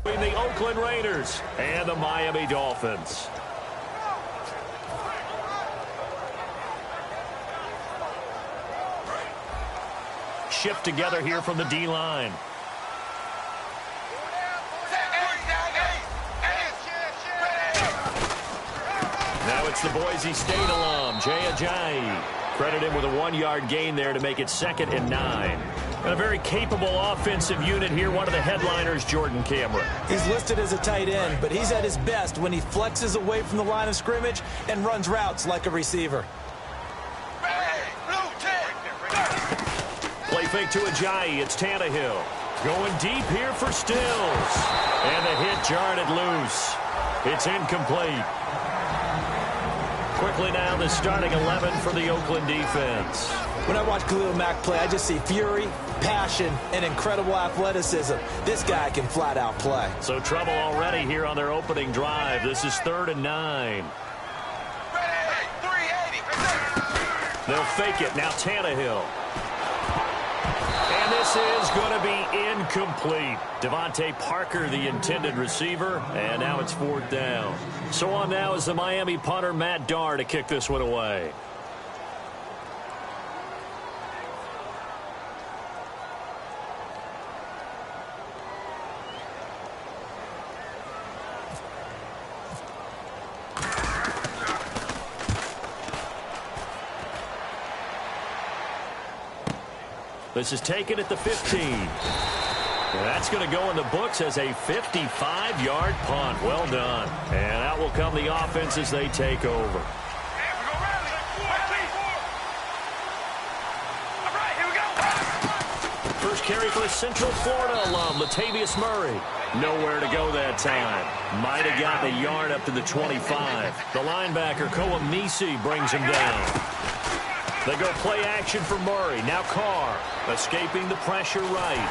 Between the Oakland Raiders and the Miami Dolphins. Shift together here from the D-line. Now it's the Boise State alum, Jay Ajayi. Credit him with a 1-yard gain there to make it 2nd and 9. And a very capable offensive unit here. One of the headliners, Jordan Cameron. He's listed as a tight end, but he's at his best when he flexes away from the line of scrimmage and runs routes like a receiver. Play fake to Ajayi. It's Tannehill. Going deep here for Stills. And the hit jarred it loose. It's incomplete. Quickly now, the starting 11 for the Oakland defense. When I watch Khalil Mack play, I just see fury, passion, and incredible athleticism. This guy can flat out play. So trouble already here on their opening drive. This is 3rd and 9. They'll fake it. Now Tannehill. And this is going to be incomplete. Devontae Parker, the intended receiver, and now it's 4th down. So on now is the Miami punter, Matt Darr, to kick this one away. This is taken at the 15. And that's going to go in the books as a 55-yard punt. Well done. And out will come the offense as they take over. First carry for a Central Florida alum, Latavius Murray. Nowhere to go that time. Might have gotten a yard up to the 25. The linebacker, Koamisi, brings him down. They go play action for Murray. Now Carr escaping the pressure right.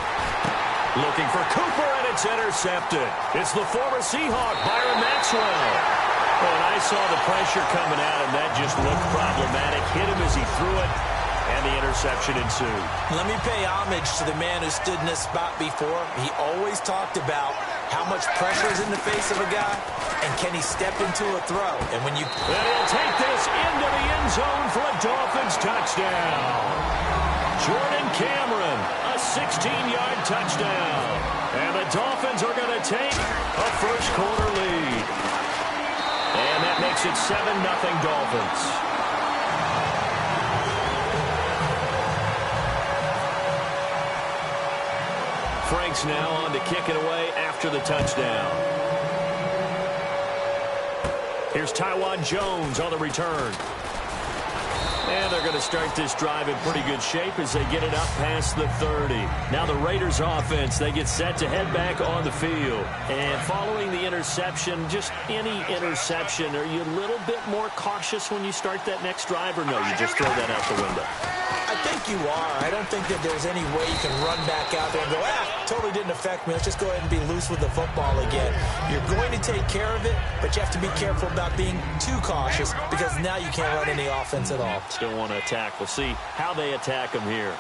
Looking for Cooper, and it's intercepted. It's the former Seahawk, Byron Maxwell. Oh, and I saw the pressure coming out, and that just looked problematic. Hit him as he threw it, and the interception ensued. Let me pay homage to the man who stood in this spot before. He always talked about how much pressure is in the face of a guy, and can he step into a throw. And when you... And he'll take this into the end zone for a Dolphins touchdown. Jordan Cameron, a 16-yard touchdown. And the Dolphins are going to take a first-quarter lead. And that makes it 7-0 Dolphins. Franks now on to kick it away after the touchdown. Here's Tywan Jones on the return. And they're going to start this drive in pretty good shape as they get it up past the 30. Now the Raiders offense, they get set to head back on the field. And following the interception, just any interception, are you a little bit more cautious when you start that next drive, or no, you just throw that out the window? I think you are. I don't think that there's any way you can run back out there and go, totally didn't affect me. Let's just go ahead and be loose with the football again. You're going to take care of it, but you have to be careful about being too cautious because now you can't run any offense at all. Still want to attack. We'll see how they attack them here.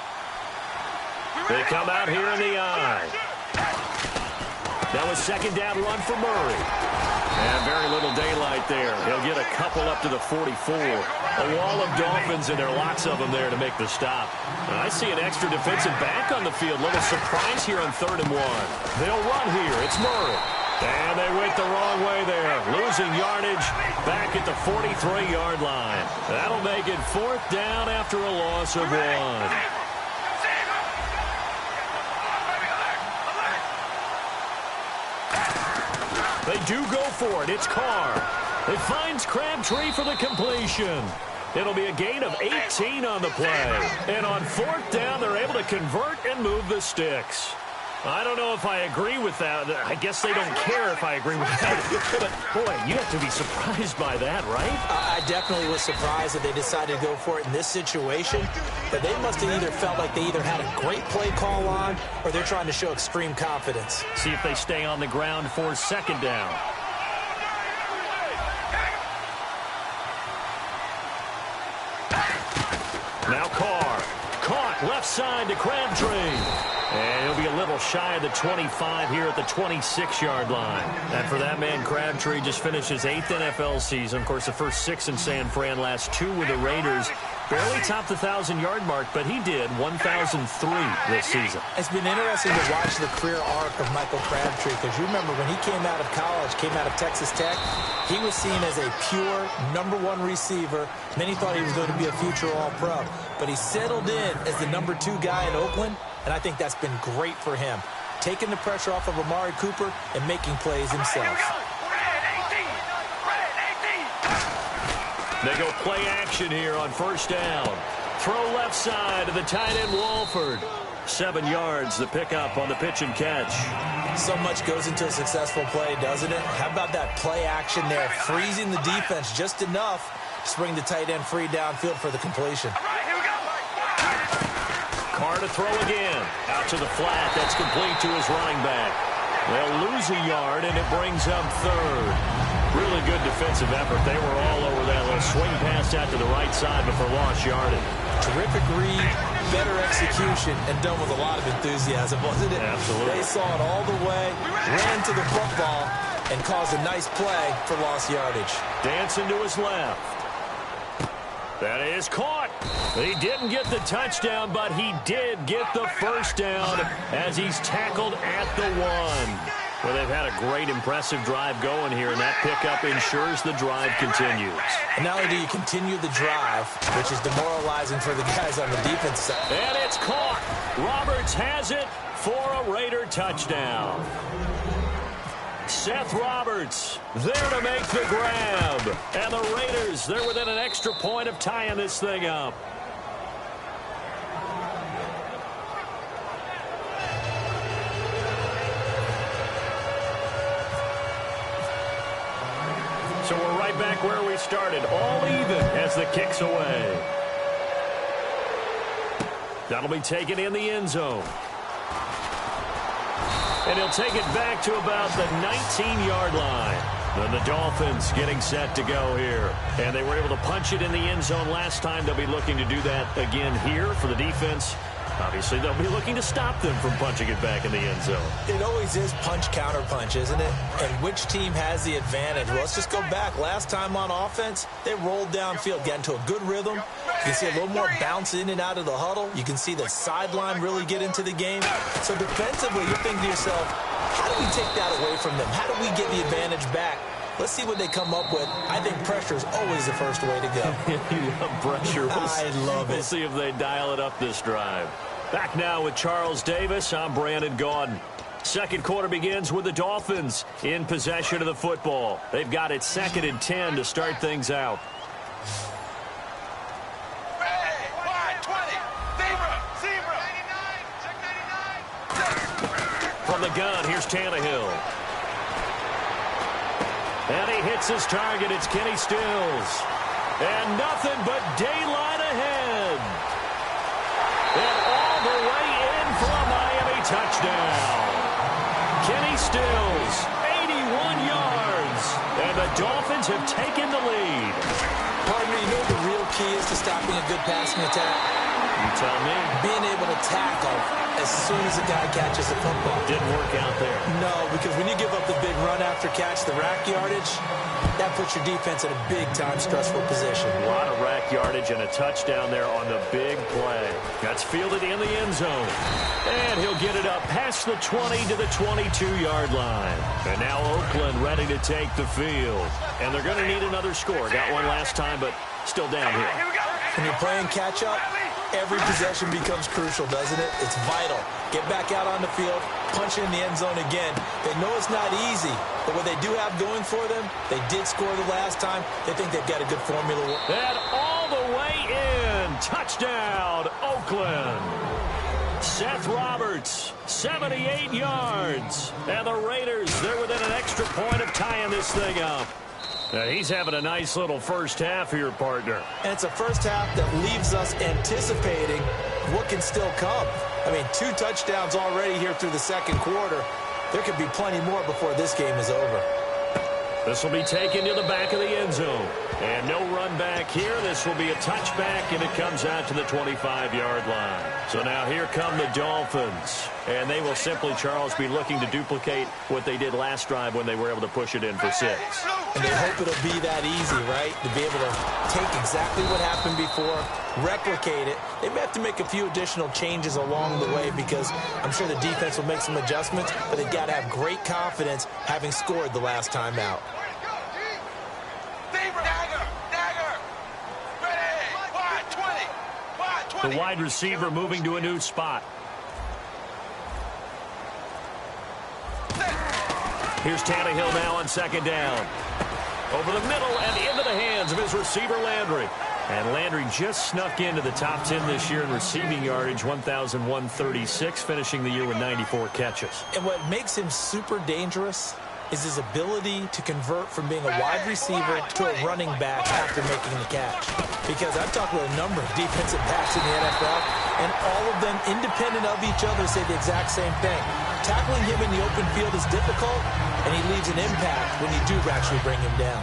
They come out here in the eye. That was 2nd down run for Murray. And very little daylight there. He'll get a couple up to the 44. A wall of Dolphins, and there are lots of them there to make the stop. And I see an extra defensive back on the field. Little surprise here on 3rd and 1. They'll run here. It's Murray. And they went the wrong way there. Losing yardage back at the 43-yard line. That'll make it 4th down after a loss of 1. They do go for it. It's Carr. It finds Crabtree for the completion. It'll be a gain of 18 on the play. And on 4th down, they're able to convert and move the sticks. I don't know if I agree with that. I guess they don't care if I agree with that. But, boy, you have to be surprised by that, right? I definitely was surprised that they decided to go for it in this situation. But they must have either felt like they either had a great play call on or they're trying to show extreme confidence. See if they stay on the ground for 2nd down. Now Carr. Caught left side to Crabtree. And he'll be a little just shy of the 25 here at the 26-yard line. And for that man, Crabtree just finished his 8th NFL season. Of course, the first 6 in San Fran, last 2 with the Raiders. Barely topped the 1,000-yard mark, but he did 1,003 this season. It's been interesting to watch the career arc of Michael Crabtree, because you remember when he came out of college, came out of Texas Tech, he was seen as a pure #1 receiver. Many thought he was going to be a future All-Pro. But he settled in as the #2 guy in Oakland, and I think that's been great for him. Taking the pressure off of Amari Cooper and making plays himself. They go play action here on first down. Throw left side to the tight end Walford. 7 yards, the pickup on the pitch and catch. So much goes into a successful play, doesn't it? How about that play action there? Freezing the defense just enough to bring the tight end free downfield for the completion. Carr to throw again. Out to the flat. That's complete to his running back. They'll lose a yard, and it brings up 3rd. Really good defensive effort. They were all over that little swing pass out to the right side before lost yardage. Terrific read, better execution, and done with a lot of enthusiasm, wasn't it? Absolutely. They saw it all the way, ran to the football, and caused a nice play for lost yardage. Dancing to his left. That is caught. He didn't get the touchdown, but he did get the first down as he's tackled at the 1. Well, they've had a great, impressive drive going here, and that pickup ensures the drive continues. And not only do you continue the drive, which is demoralizing for the guys on the defense side. And it's caught. Roberts has it for a Raider touchdown. Seth Roberts there to make the grab. And the Raiders, they're within an extra point of tying this thing up. So we're right back where we started, all even as the kick's away. That'll be taken in the end zone. And he'll take it back to about the 19-yard line. And the Dolphins getting set to go here. And they were able to punch it in the end zone last time. They'll be looking to do that again here for the defense. Obviously, they'll be looking to stop them from punching it back in the end zone. It always is punch-counter-punch, isn't it? And which team has the advantage? Well, let's just go back. Last time on offense, they rolled downfield, got into a good rhythm. You can see a little more bounce in and out of the huddle. You can see the sideline really get into the game. So defensively, you're thinking to yourself, how do we take that away from them? How do we get the advantage back? Let's see what they come up with. I think pressure is always the first way to go. You love pressure. I love it. We'll see if they dial it up this drive. Back now with Charles Davis. I'm Brandon Gaudin. Second quarter begins with the Dolphins in possession of the football. They've got it 2nd and 10 to start things out. From the gun, here's Tannehill. And he hits his target. It's Kenny Stills. And nothing but daylight ahead. And all the way in for a Miami touchdown. Kenny Stills, 81 yards. And the Dolphins have taken the lead. Partner, you know what the real key is to stopping a good passing attack? You tell me. Being able to tackle as soon as a guy catches the football. Didn't work out there. No, because when you give up the big run after catch, the rack yardage, that puts your defense in a big-time stressful position. A lot of rack yardage and a touchdown there on the big play. That's fielded in the end zone. And he'll get it up past the 20 to the 22-yard line. And now Oakland ready to take the field. And they're going to need another score. Got one last time, but still down here. When you're playing catch-up, every possession becomes crucial, doesn't it? It's vital. Get back out on the field, punch in the end zone again. They know it's not easy, but what they do have going for them, they did score the last time. They think they've got a good formula. And all the way in. Touchdown, Oakland. Seth Roberts, 78 yards. And the Raiders, they're within an extra point of tying this thing up. Now he's having a nice little first half here, partner. And it's a first half that leaves us anticipating what can still come. I mean, 2 touchdowns already here through the second quarter. There could be plenty more before this game is over. This will be taken to the back of the end zone. And no run back here. This will be a touchback, and it comes out to the 25-yard line. So now here come the Dolphins. And they will simply, Charles, be looking to duplicate what they did last drive when they were able to push it in for 6. And they hope it'll be that easy, right? To be able to take exactly what happened before, replicate it. They may have to make a few additional changes along the way because I'm sure the defense will make some adjustments, but they've got to have great confidence having scored the last time out. The wide receiver moving to a new spot. Here's Tannehill now on 2nd down. Over the middle and into the hands of his receiver, Landry. And Landry just snuck into the top 10 this year in receiving yardage, 1,136, finishing the year with 94 catches. And what makes him super dangerous is his ability to convert from being a wide receiver to a running back after making the catch. Because I've talked with a number of defensive backs in the NFL, and all of them, independent of each other, say the exact same thing. Tackling him in the open field is difficult, and he leaves an impact when you do actually bring him down.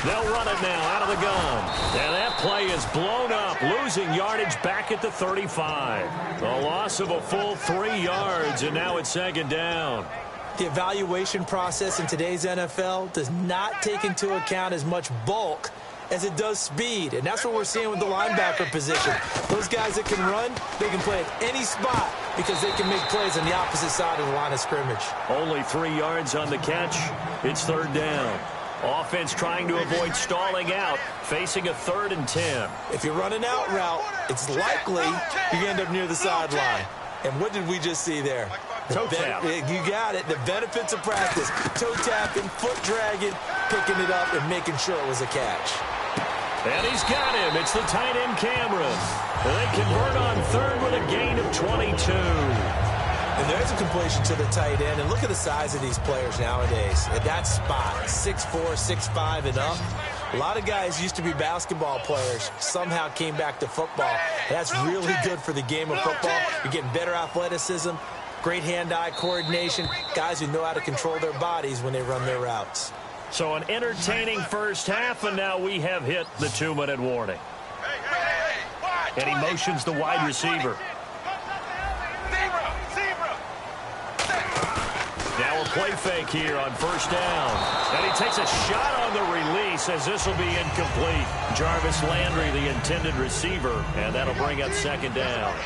They'll run it now out of the gun. And that play is blown up, losing yardage back at the 35. A loss of a full 3 yards, and now it's 2nd down. The evaluation process in today's NFL does not take into account as much bulk as it does speed, and that's what we're seeing with the linebacker position. Those guys that can run, they can play at any spot because they can make plays on the opposite side of the line of scrimmage. Only 3 yards on the catch. It's 3rd down. Offense trying to avoid stalling out, facing a 3rd and 10. If you run an out route, it's likely you end up near the sideline. And what did we just see there? Toe tap. You got it. The benefits of practice. Toe tapping, foot dragging, picking it up, and making sure it was a catch. And he's got him. It's the tight end, Cameron. And they convert on 3rd with a gain of 22. And there's a completion to the tight end. And look at the size of these players nowadays. At that spot, 6'4", 6'5", and up. A lot of guys used to be basketball players, somehow came back to football. That's really good for the game of football. You're getting better athleticism, great hand-eye coordination, guys who know how to control their bodies when they run their routes. So an entertaining first half, and now we have hit the 2-minute warning. And he motions the wide receiver. Now a play fake here on 1st down. And he takes a shot on the release as this will be incomplete. Jarvis Landry, the intended receiver, and that'll bring up 2nd down.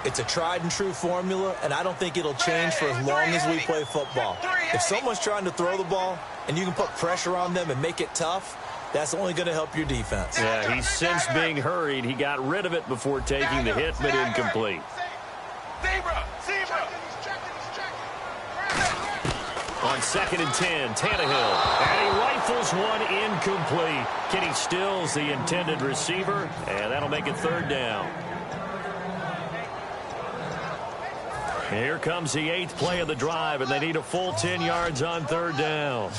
It's a tried-and-true formula, and I don't think it'll change for as long as we play football. If someone's trying to throw the ball and you can put pressure on them and make it tough, that's only going to help your defense. Yeah, he's since being hurried. He got rid of it before taking the hit, but incomplete. On 2nd and 10, Tannehill. And he rifles one incomplete. Kenny Stills, the intended receiver, and that'll make it 3rd down. Here comes the 8th play of the drive, and they need a full 10 yards on 3rd down.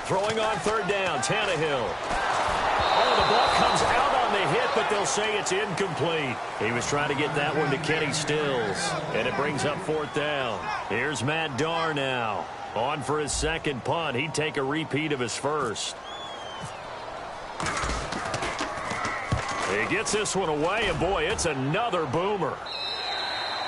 Throwing on 3rd down, Tannehill. Oh, the ball comes out on the hit, but they'll say it's incomplete. He was trying to get that one to Kenny Stills, and it brings up 4th down. Here's Matt Darr now. On for his 2nd punt. He'd take a repeat of his 1st. He gets this one away, and boy, it's another boomer.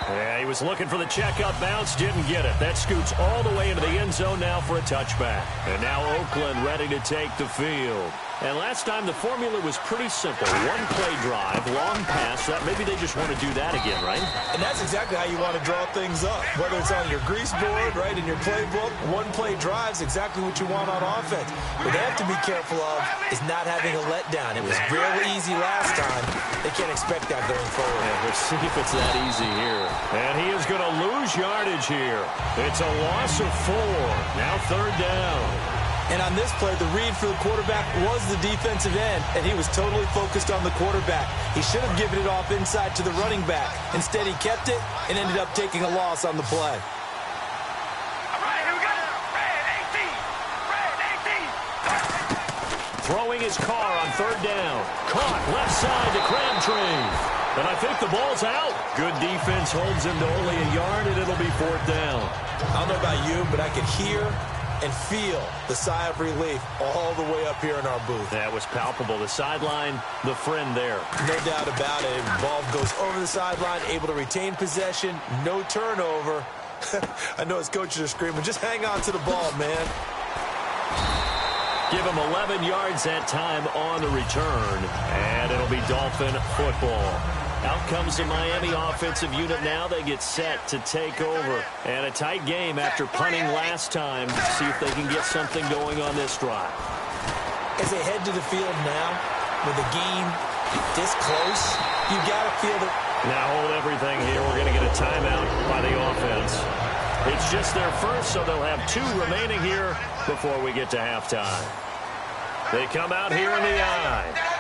Yeah, he was looking for the checkup bounce, didn't get it. That scoots all the way into the end zone now for a touchback. And now Oakland ready to take the field. And last time the formula was pretty simple. One play drive, long pass. That maybe they just want to do that again, right? And that's exactly how you want to draw things up. Whether it's on your grease board, right, in your playbook, one play drive is exactly what you want on offense. What they have to be careful of is not having a letdown. It was really easy last time. They can't expect that going forward. Yeah, we'll see if it's that easy here. And he is going to lose yardage here. It's a loss of 4. Now 3rd down. And on this play, the read for the quarterback was the defensive end, and he was totally focused on the quarterback. He should have given it off inside to the running back. Instead, he kept it and ended up taking a loss on the play. All right, here we go. Red 18. Red 18. throwing his car on third down. Caught left side to Crabtree. And I think the ball's out. Good defense holds him to only a yard, and it'll be fourth down. I don't know about you, but I could hear and feel the sigh of relief all the way up here in our booth. That was palpable. The sideline, the friend there. No doubt about it. Ball goes over the sideline, able to retain possession, no turnover. I know his coaches are screaming, just hang on to the ball, man. Give him 11 yards that time on the return, and it'll be Dolphin football. Out comes the Miami offensive unit now. They get set to take over. And a tight game after punting last time. See if they can get something going on this drive. As they head to the field now, with the game this close, you got to feel that. Now hold everything here. We're going to get a timeout by the offense. It's just their first, so they'll have 2 remaining here before we get to halftime. They come out here in the eye.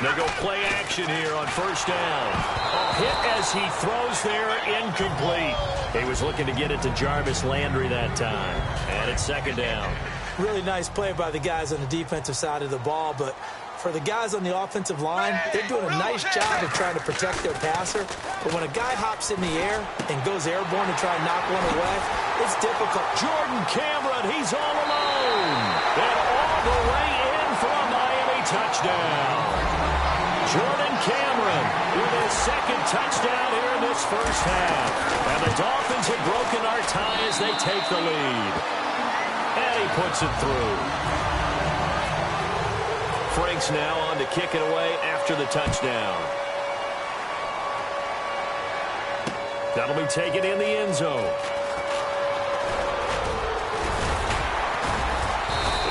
They go play action here on first down. A hit as he throws there, incomplete. He was looking to get it to Jarvis Landry that time. And it's second down. Really nice play by the guys on the defensive side of the ball, but for the guys on the offensive line, they're doing a nice job of trying to protect their passer. But when a guy hops in the air and goes airborne to try and knock one away, it's difficult. Jordan Cameron, he's all alone. And all the way in for a Miami touchdown. Jordan Cameron with his second touchdown here in this first half. And the Dolphins have broken our tie as they take the lead. And he puts it through. Frank's now on to kick it away after the touchdown. That'll be taken in the end zone.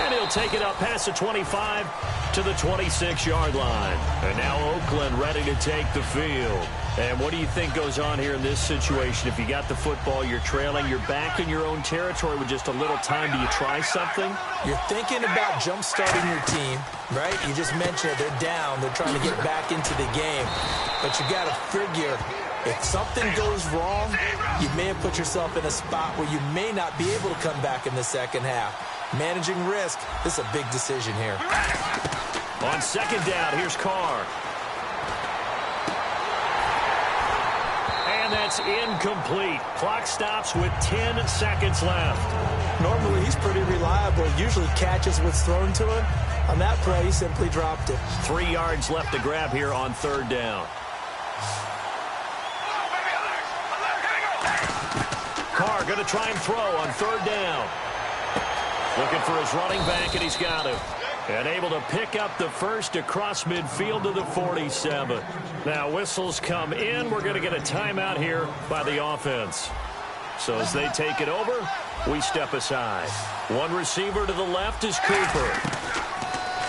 And he'll take it up past the 25 to the 26-yard line. And now Oakland ready to take the field. And what do you think goes on here in this situation? If you got the football, you're trailing, you're back in your own territory with just a little time. Do you try something? You're thinking about jump-starting your team, right? You just mentioned it. They're down. They're trying to get back into the game. But you got to figure, if something goes wrong, you may have put yourself in a spot where you may not be able to come back in the second half. Managing risk, this is a big decision here. On second down, here's Carr. And that's incomplete. Clock stops with 10 seconds left. Normally, he's pretty reliable. Usually catches what's thrown to him. On that play, he simply dropped it. 3 yards left to grab here on third down. Carr going to try and throw on third down. Looking for his running back, and he's got him. And able to pick up the first across midfield to the 47. Now whistles come in. We're going to get a timeout here by the offense. So as they take it over, we step aside. One receiver to the left is Cooper.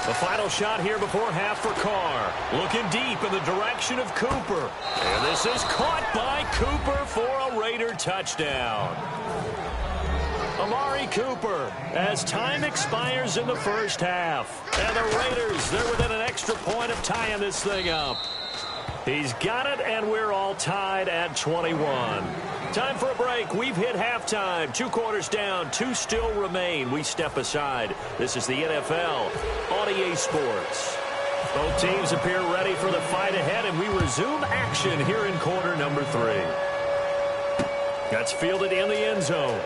The final shot here before half for Carr. Looking deep in the direction of Cooper. And this is caught by Cooper for a Raider touchdown. Amari Cooper as time expires in the first half. And the Raiders, they're within an extra point of tying this thing up. He's got it, and we're all tied at 21. Time for a break. We've hit halftime. 2 quarters down, 2 still remain. We step aside. This is the NFL on EA Sports. Both teams appear ready for the fight ahead, and we resume action here in quarter number 3. That's fielded in the end zone.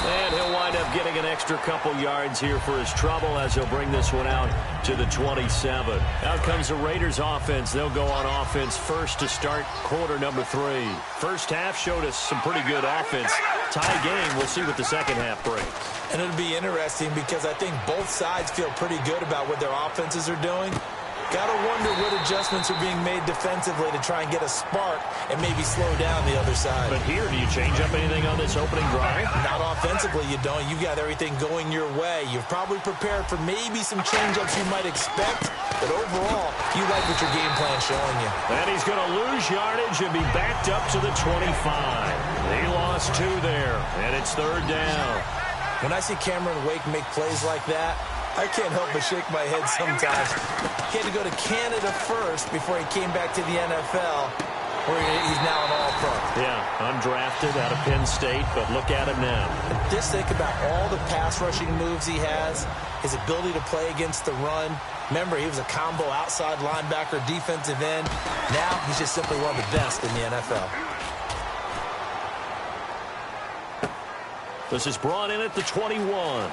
And he'll wind up getting an extra couple yards here for his trouble as he'll bring this one out to the 27. Out comes the Raiders offense. They'll go on offense first to start quarter number 3. First half showed us some pretty good offense. Tie game. We'll see what the second half brings. And it'll be interesting because I think both sides feel pretty good about what their offenses are doing. Got to wonder what adjustments are being made defensively to try and get a spark and maybe slow down the other side. But here, do you change up anything on this opening drive? Not offensively, you don't. You got everything going your way. You've probably prepared for maybe some change-ups you might expect, but overall, you like what your game plan's showing you. And he's going to lose yardage and be backed up to the 25. He lost 2 there, and it's third down. When I see Cameron Wake make plays like that, I can't help but shake my head sometimes. He had to go to Canada first before he came back to the NFL. or he's now an all-pro. Yeah, undrafted out of Penn State, but look at him now. Just think about all the pass rushing moves he has, his ability to play against the run. Remember, he was a combo outside linebacker, defensive end. Now he's just simply one of the best in the NFL. This is brought in at the 21.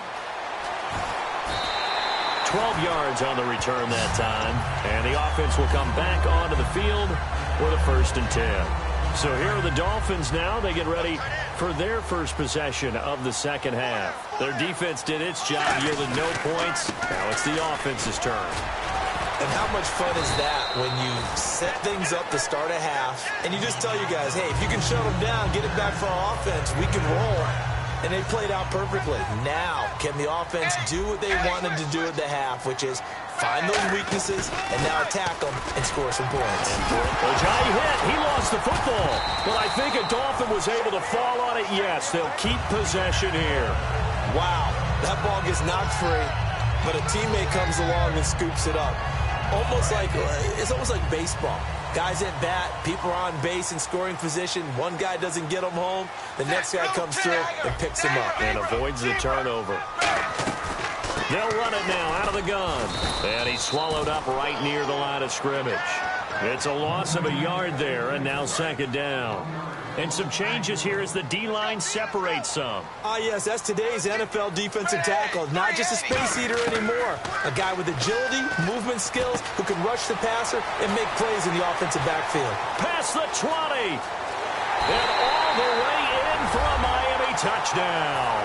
12 yards on the return that time. And the offense will come back onto the field with a 1st and 10. So here are the Dolphins now. They get ready for their first possession of the second half. Their defense did its job, yielded no points. Now it's the offense's turn. And how much fun is that when you set things up to start a half, and you just tell you guys, hey, if you can shut them down, get it back for our offense, we can roll. And they played out perfectly. Now, can the offense do what they wanted to do at the half, which is find those weaknesses and now attack them and score some points? Ajayi hit. He lost the football. But I think a Dolphin was able to fall on it. Yes, they'll keep possession here. Wow, that ball gets knocked free, but a teammate comes along and scoops it up. It's almost like baseball. Guys at bat, people are on base in scoring position. One guy doesn't get them home. The next guy comes through and picks him up. And avoids the turnover. They'll run it now out of the gun. And he's swallowed up right near the line of scrimmage. It's a loss of a yard there, and now 2nd down. And some changes here as the D-line separates some. Yes, that's today's NFL defensive tackle. Not just a space eater anymore. A guy with agility, movement skills, who can rush the passer and make plays in the offensive backfield. Past the 20. And all the way in for a Miami touchdown.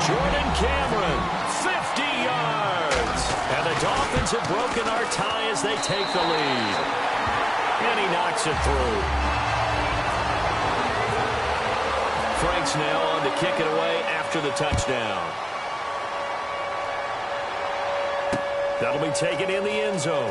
Jordan Cameron, 50 yards. And the Dolphins have broken our tie as they take the lead. And he knocks it through. Frank's now on to kick it away after the touchdown. That'll be taken in the end zone.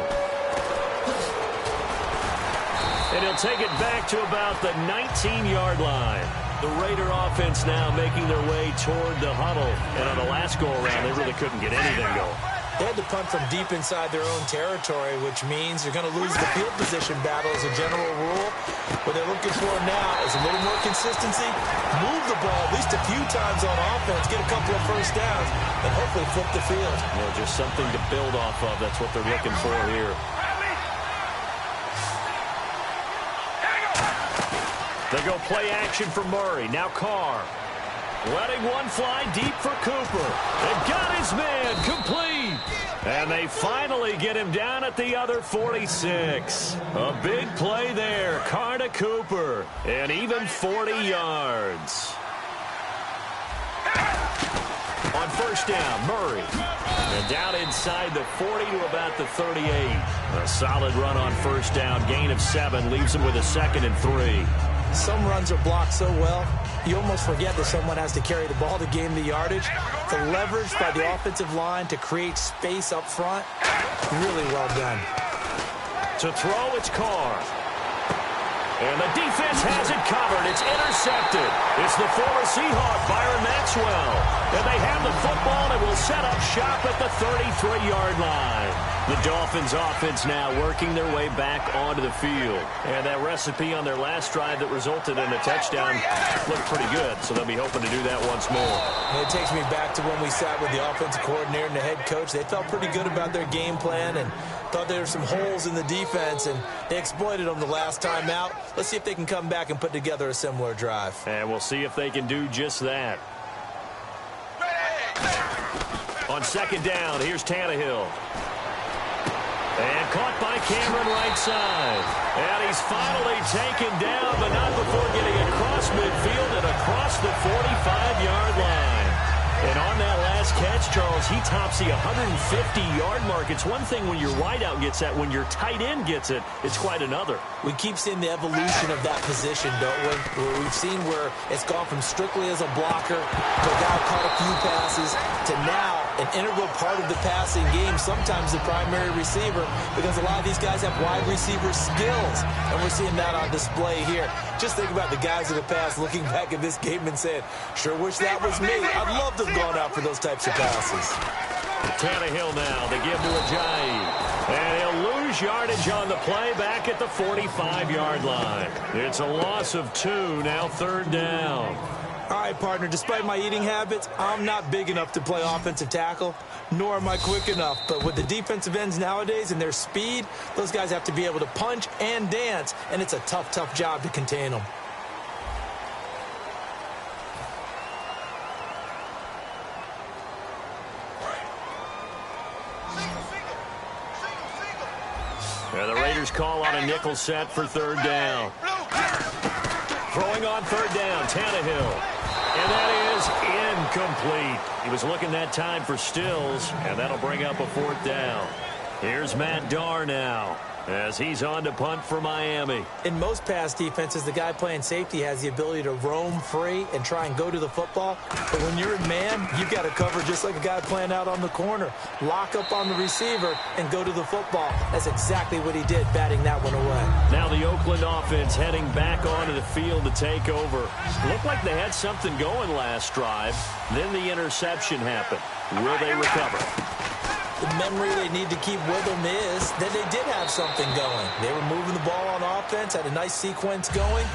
And he'll take it back to about the 19-yard line. The Raider offense now making their way toward the huddle. And on the last go-around, they really couldn't get anything going. They had to punt from deep inside their own territory, which means they're going to lose the field position battle as a general rule. What they're looking for now is a little more consistency, move the ball at least a few times on offense, get a couple of first downs, and hopefully flip the field. Just something to build off of. That's what they're looking for here. They go play action for Murray. Now Carr. Letting one fly deep for Cooper. They've got his man complete. And they finally get him down at the other 46. A big play there. Carr to Cooper. And even 40 yards. On 1st down, Murray. And down inside the 40 to about the 38. A solid run on 1st down. Gain of 7 leaves him with a 2nd and 3. Some runs are blocked so well, you almost forget that someone has to carry the ball to gain the yardage. The leverage by the offensive line to create space up front, really well done. To throw, it's Carr. And the defense has it covered. It's intercepted. It's the former Seahawk, Byron Maxwell. And they have the football and will set up shop at the 33-yard line. The Dolphins offense now working their way back onto the field. And that recipe on their last drive that resulted in a touchdown looked pretty good. So they'll be hoping to do that once more. And it takes me back to when we sat with the offensive coordinator and the head coach. They felt pretty good about their game plan and thought there were some holes in the defense, and they exploited them the last time out. Let's see if they can come back and put together a similar drive. And we'll see if they can do just that. On 2nd down, here's Tannehill. And caught by Cameron right side. And he's finally taken down, but not before getting across midfield and across the 45-yard line. And on that last catch, Charles, he tops the 150-yard mark. It's one thing when your wideout gets that. When your tight end gets it, it's quite another. We keep seeing the evolution of that position, don't we? Where we've seen where it's gone from strictly as a blocker to a guy caught a few passes to now an integral part of the passing game, sometimes the primary receiver, because a lot of these guys have wide receiver skills, and we're seeing that on display here. Just think about the guys in the past looking back at this game and saying, sure wish that was me. I'd love to have gone out for those types of passes. Tannehill now. They give to Ajayi. And he'll lose yardage on the play back at the 45-yard line. It's a loss of 2, now 3rd down. All right, partner, despite my eating habits, I'm not big enough to play offensive tackle, nor am I quick enough. But with the defensive ends nowadays and their speed, those guys have to be able to punch and dance, and it's a tough, tough job to contain them. And the Raiders call on a nickel set for 3rd down. Throwing on 3rd down, Tannehill. And that is incomplete. He was looking that time for Stills, and that'll bring up a 4th down. Here's Matt Darr now as he's on to punt for Miami. In most pass defenses, the guy playing safety has the ability to roam free and try and go to the football. But when you're in man, you've got to cover just like a guy playing out on the corner. Lock up on the receiver and go to the football. That's exactly what he did, batting that one away. Now the Oakland offense heading back onto the field to take over. Looked like they had something going last drive. Then the interception happened. Will they recover? The memory they need to keep with them is that they did have something going. They were moving the ball on offense, had a nice sequence going.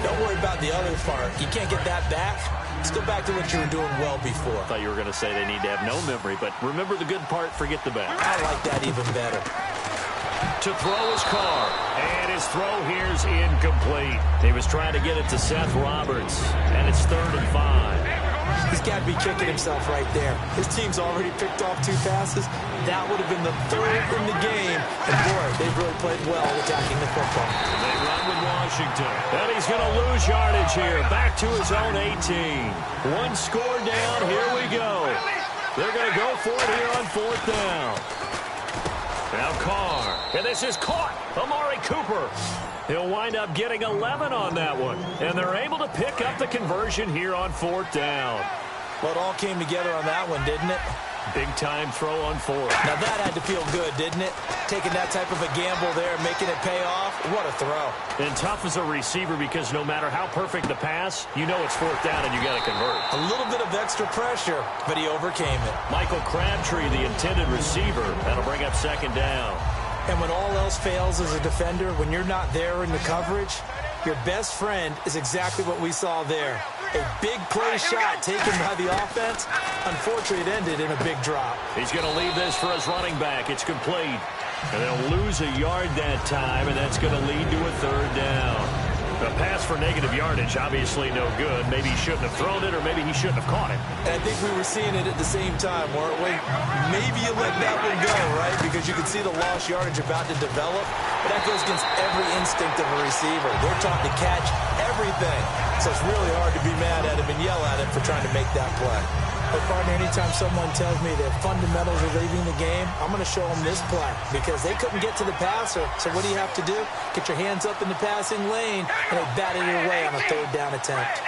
Don't worry about the other part. You can't get that back. Let's go back to what you were doing well before. I thought you were going to say they need to have no memory, but remember the good part, forget the bad. I like that even better. To throw his car, and his throw here's incomplete. He was trying to get it to Seth Roberts, and it's 3rd and 5. He's got to be kicking himself right there. His team's already picked off 2 passes. That would have been the 3rd in the game. And, boy, they've really played well attacking the football. They run with Washington. And he's going to lose yardage here. Back to his own 18. 1 score down. Here we go. They're going to go for it here on 4th down. Now Carr. And this is caught. Amari Cooper. He'll wind up getting 11 on that one. And they're able to pick up the conversion here on 4th down. Well, it all came together on that one, didn't it? Big-time throw on 4th. Now that had to feel good, didn't it? Taking that type of a gamble there, making it pay off. What a throw. And tough as a receiver because no matter how perfect the pass, you know it's 4th down and you got to convert. A little bit of extra pressure, but he overcame it. Michael Crabtree, the intended receiver. That'll bring up 2nd down. And when all else fails as a defender, when you're not there in the coverage, your best friend is exactly what we saw there. A big play shot taken by the offense. Unfortunately, it ended in a big drop. He's going to leave this for his running back. It's complete. And they'll lose a yard that time, and that's going to lead to a 3rd down. A pass for negative yardage, obviously no good. Maybe he shouldn't have thrown it, or maybe he shouldn't have caught it. And I think we were seeing it at the same time, weren't we? Maybe you let that one go, right? Because you can see the lost yardage about to develop. But that goes against every instinct of a receiver. They're taught to catch everything. So it's really hard to be mad at him and yell at him for trying to make that play. But, partner, anytime someone tells me that fundamentals are leaving the game, I'm going to show them this play because they couldn't get to the passer. So what do you have to do? Get your hands up in the passing lane, and they batted it away on a 3rd down attempt.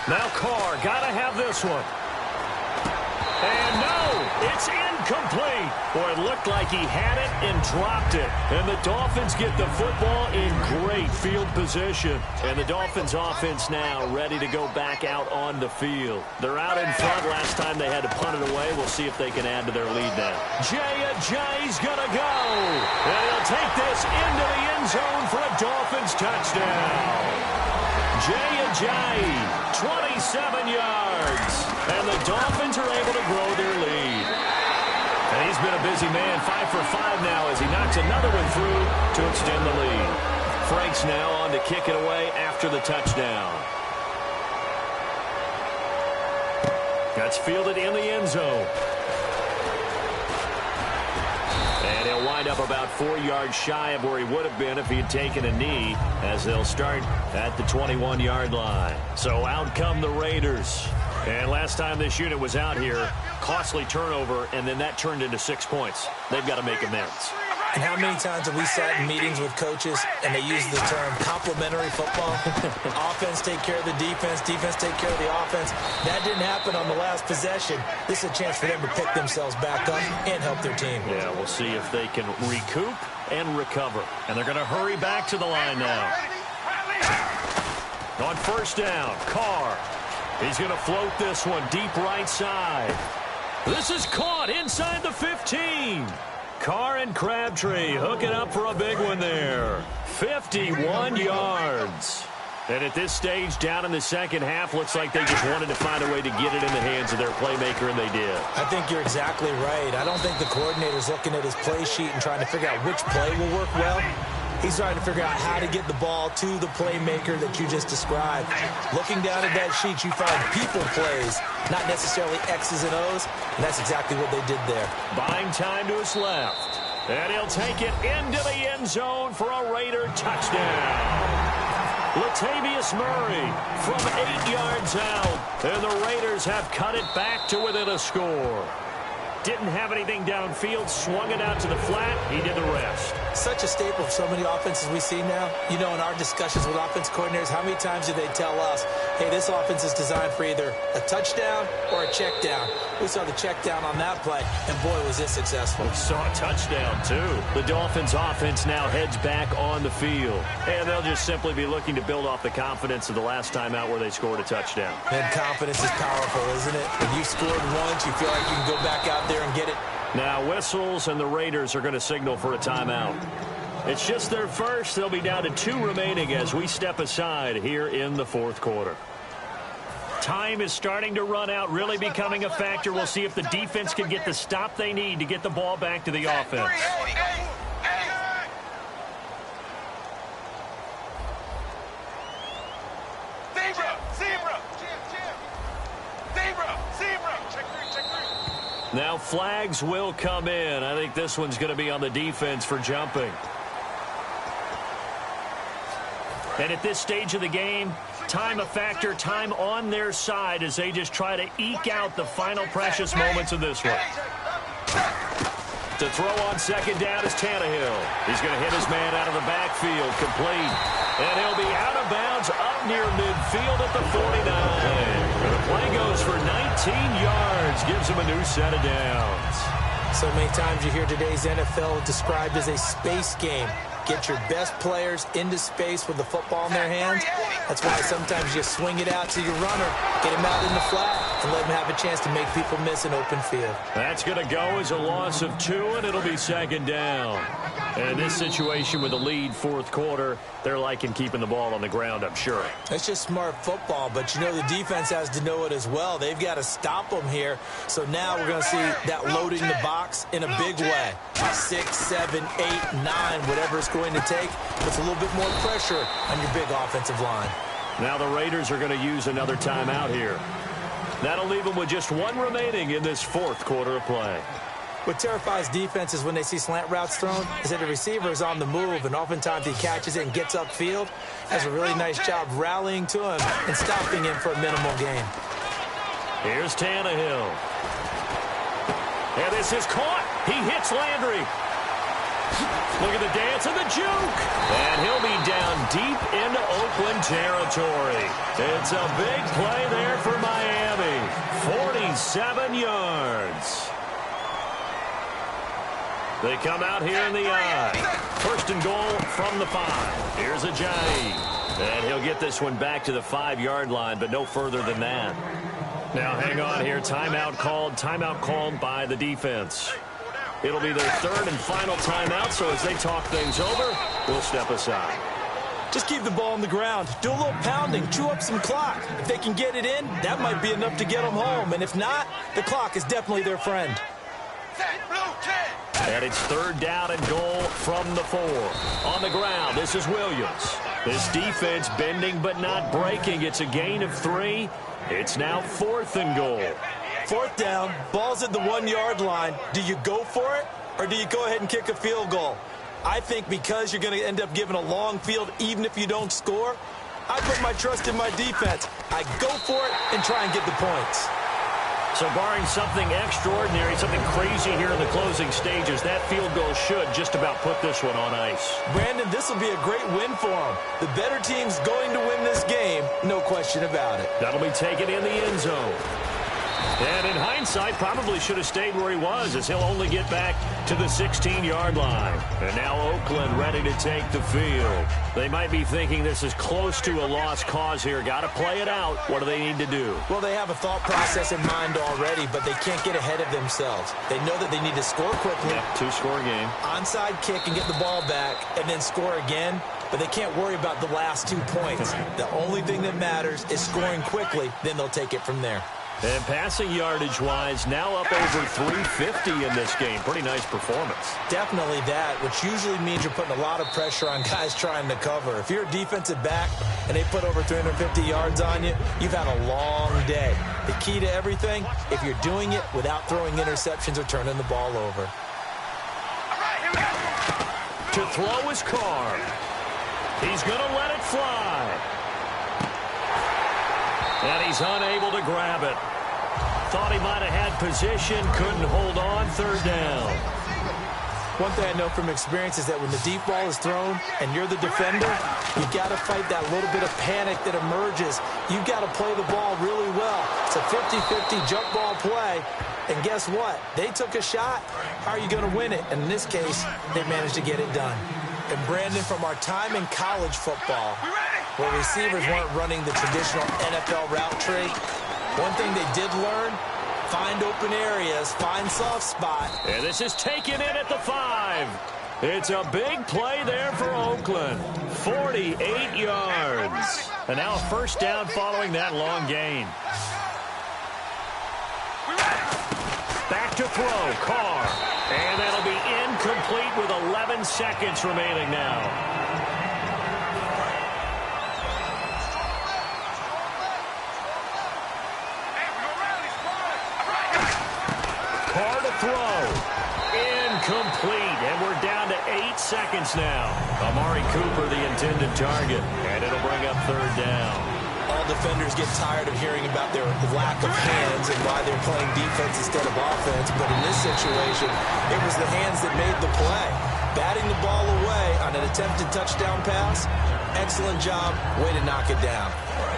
Now Carr, got to have this one. And no, it's incomplete. Boy, it looked like he had it and dropped it. And the Dolphins get the football in great field position. And the Dolphins offense now ready to go back out on the field. They're out in front. Last time they had to punt it away. We'll see if they can add to their lead now. Jay's going to go. And he'll take this into the end zone for a Dolphins touchdown. Jay, 27 yards. And the Dolphins are able to grow their lead. And he's been a busy man, 5 for 5 now as he knocks another one through to extend the lead. Frank's now on to kick it away after the touchdown. That's fielded in the end zone. And he'll wind up about 4 yards shy of where he would have been if he had taken a knee, as they'll start at the 21-yard line. So out come the Raiders. And last time this unit was out here, costly turnover, and then that turned into 6 points. They've got to make amends. And how many times have we sat in meetings with coaches and they use the term complementary football? Offense take care of the defense, defense take care of the offense. That didn't happen on the last possession. This is a chance for them to pick themselves back up and help their team. Yeah, we'll see if they can recoup and recover. And they're going to hurry back to the line now. On first down, Carr. He's going to float this one deep right side. This is caught inside the 15. Carr and Crabtree hooking up for a big one there. 51 yards. And at this stage, down in the second half, looks like they just wanted to find a way to get it in the hands of their playmaker, and they did. I think you're exactly right. I don't think the coordinator's looking at his play sheet and trying to figure out which play will work well. He's trying to figure out how to get the ball to the playmaker that you just described. Looking down at that sheet, you find people plays, not necessarily X's and O's, and that's exactly what they did there. Buying time to his left. And he'll take it into the end zone for a Raider touchdown. Latavius Murray from 8 yards out, and the Raiders have cut it back to within a score. Didn't have anything downfield, swung it out to the flat. He did the rest. Such a staple of so many offenses we see now. You know, in our discussions with offense coordinators, how many times do they tell us, hey, this offense is designed for either a touchdown or a check down. We saw the check down on that play, and boy, was it successful. We saw a touchdown, too. The Dolphins' offense now heads back on the field, and they'll just simply be looking to build off the confidence of the last time out where they scored a touchdown. And confidence is powerful, isn't it? When you've scored once, you feel like you can go back out there and get it. Now whistles, and the Raiders are going to signal for a timeout. It's just their first. They'll be down to 2 remaining as we step aside here in the fourth quarter. Time is starting to run out, really becoming a factor. We'll see if the defense can get the stop they need to get the ball back to the offense. Now flags will come in. I think this one's going to be on the defense for jumping. And at this stage of the game, time a factor, time on their side as they just try to eke out the final precious moments of this one. To throw on second down is Tannehill. He's going to hit his man out of the backfield, complete. And he'll be out of bounds up near midfield at the 49. And the play goes for 19 yards, gives him a new set of downs. So many times you hear today's NFL described as a space game. Get your best players into space with the football in their hands. That's why sometimes you swing it out to your runner, get him out in the flat, and let him have a chance to make people miss an open field. That's going to go as a loss of 2, and it'll be second down. And this situation with the lead fourth quarter, they're liking keeping the ball on the ground, I'm sure. It's just smart football, but you know the defense has to know it as well. They've got to stop them here. So now we're going to see that loading the box in a big way. 6, 7, 8, 9, whatever it's going to take, puts a little bit more pressure on your big offensive line. Now the Raiders are going to use another timeout here. That'll leave them with just 1 remaining in this fourth quarter of play. What terrifies defenses when they see slant routes thrown is that the receiver is on the move, and oftentimes he catches it and gets upfield. Has a really nice job rallying to him and stopping him for a minimal gain. Here's Tannehill. And this is caught. He hits Landry. Look at the dance and the juke. And he'll be down deep into Oakland territory. It's a big play there for Miami. 47 yards. They come out here in the I. First and goal from the 5. Here's Ajayi. And he'll get this one back to the 5-yard line, but no further than that. Now hang on here. Timeout called by the defense. It'll be their 3rd and final timeout, so as they talk things over, we'll step aside. Just keep the ball on the ground. Do a little pounding. Chew up some clock. If they can get it in, that might be enough to get them home. And if not, the clock is definitely their friend. And it's 3rd down and goal from the 4. On the ground, this is Williams. This defense bending but not breaking. It's a gain of 3. It's now 4th and goal. 4th down, ball's at the 1-yard line. Do you go for it, or do you go ahead and kick a field goal? I think because you're going to end up giving a long field even if you don't score, I put my trust in my defense. I go for it and try and get the points. So barring something extraordinary, something crazy here in the closing stages, that field goal should just about put this one on ice. Brandon, this will be a great win for them. The better team's going to win this game, no question about it. That'll be taken in the end zone. And in hindsight, probably should have stayed where he was, as he'll only get back to the 16-yard line. And now Oakland ready to take the field. They might be thinking this is close to a lost cause here. Got to play it out. What do they need to do? Well, they have a thought process in mind already, but they can't get ahead of themselves. They know that they need to score quickly. Yeah, two-score game. Onside kick and get the ball back, and then score again. But they can't worry about the last 2 points. The only thing that matters is scoring quickly. Then they'll take it from there. And passing yardage-wise, now up over 350 in this game. Pretty nice performance. Definitely that, which usually means you're putting a lot of pressure on guys trying to cover. If you're a defensive back and they put over 350 yards on you, you've had a long day. The key to everything, if you're doing it without throwing interceptions or turning the ball over. To throw is Carr. He's going to let it fly. And he's unable to grab it. Thought he might have had position, couldn't hold on, third down. One thing I know from experience is that when the deep ball is thrown and you're the defender, you've got to fight that little bit of panic that emerges. You've got to play the ball really well. It's a 50-50 jump ball play. And guess what? They took a shot. How are you going to win it? And in this case, they managed to get it done. And Brandon, from our time in college football, where receivers weren't running the traditional NFL route tree, one thing they did learn, find open areas, find soft spot. And this is taken in at the 5. It's a big play there for Oakland. 48 yards. And now a first down following that long gain. Back to throw, Carr. And that'll be incomplete with 11 seconds remaining now. Carr to throw. Incomplete. And we're down to 8 seconds now. Amari Cooper, the intended target. And it'll bring up third down. All defenders get tired of hearing about their lack of hands and why they're playing defense instead of offense. But in this situation, it was the hands that made the play. Batting the ball away on an attempted touchdown pass, excellent job. Way to knock it down.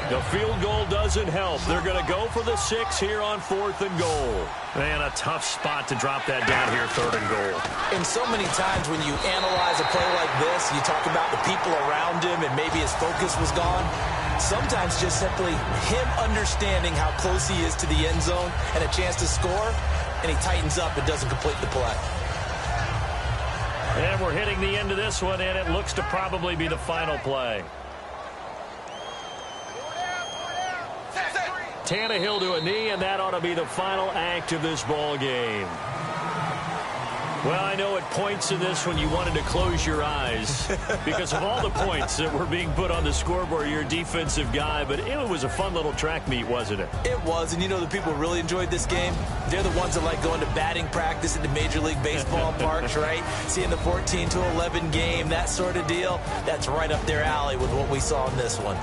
The field goal doesn't help. They're going to go for the 6 here on 4th and goal. Man, a tough spot to drop that down here, 3rd and goal. And so many times when you analyze a play like this, you talk about the people around him and maybe his focus was gone. Sometimes just simply him understanding how close he is to the end zone and a chance to score, and he tightens up and doesn't complete the play. And we're hitting the end of this one, and it looks to probably be the final play. Tannehill to a knee, and that ought to be the final act of this ball game. Well, I know at points in this when you wanted to close your eyes because of all the points that were being put on the scoreboard. You're a defensive guy, but it was a fun little track meet, wasn't it? It was, and you know the people who really enjoyed this game? They're the ones that like going to batting practice at the Major League Baseball parks, right? Seeing the 14-11 game, that sort of deal, that's right up their alley with what we saw in this one.